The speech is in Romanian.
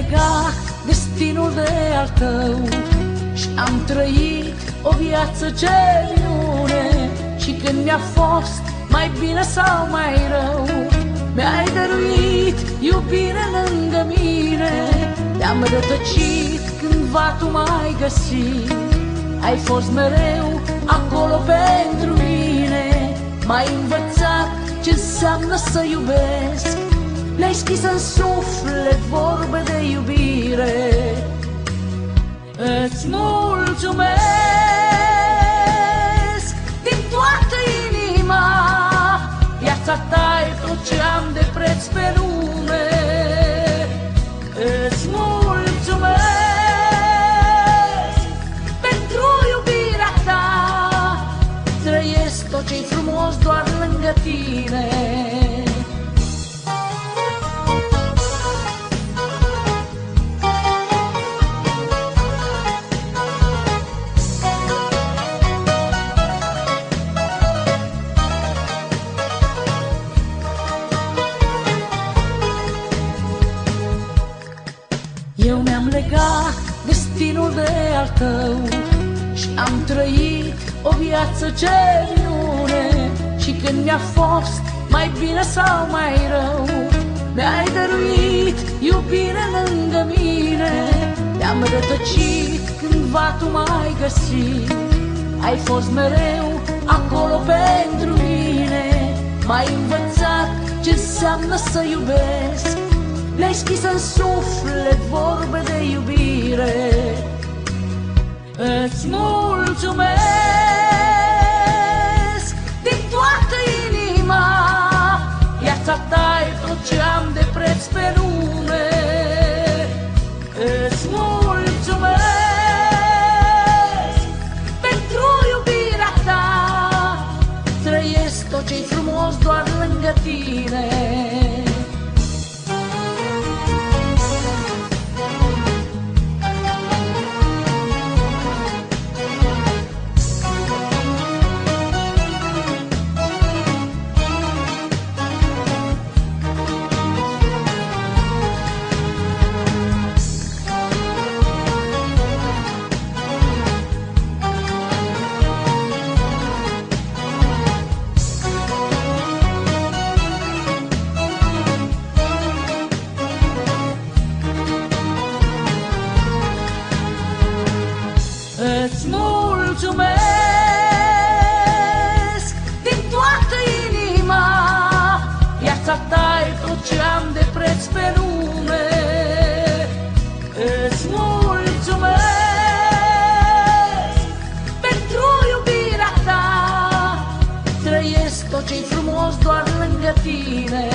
legat destinul de al tău și am trăit o viață ce minune. Și când mi-a fost mai bine sau mai rău, mi-ai dăruit iubire lângă mine. Te-am rătăcit cândva tu m-ai găsit, ai fost mereu acolo pentru mine. M-ai învățat ce înseamnă să iubesc, le-ai scris în suflet vorbe de iubire. Îți mulțumesc din toată inima, viața ta e tot ce am de preț pe lume. Îți mulțumesc pentru iubirea ta, trăiesc tot ce-i frumos doar lângă tine. Eu mi-am legat destinul de al tău și am trăit o viață ce minune. Și când mi-a fost mai bine sau mai rău, mi-ai dăruit iubire lângă mine. Te-am rătăcit cândva tu m-ai găsit, ai fost mereu acolo pentru mine. M-ai învățat ce înseamnă să iubesc, le-ai scris în suflet vorbe de iubire. Îți mulțumesc din toată inima, viața ta e tot ce am de preț pe lume. Îți mulțumesc pentru iubirea ta, trăiesc tot ce-i frumos doar lângă tine. Îți mulțumesc din toată inima, viața ta e tot ce am de preț pe lume. Îți mulțumesc pentru iubirea ta, trăiesc tot ce-i frumos doar lângă tine.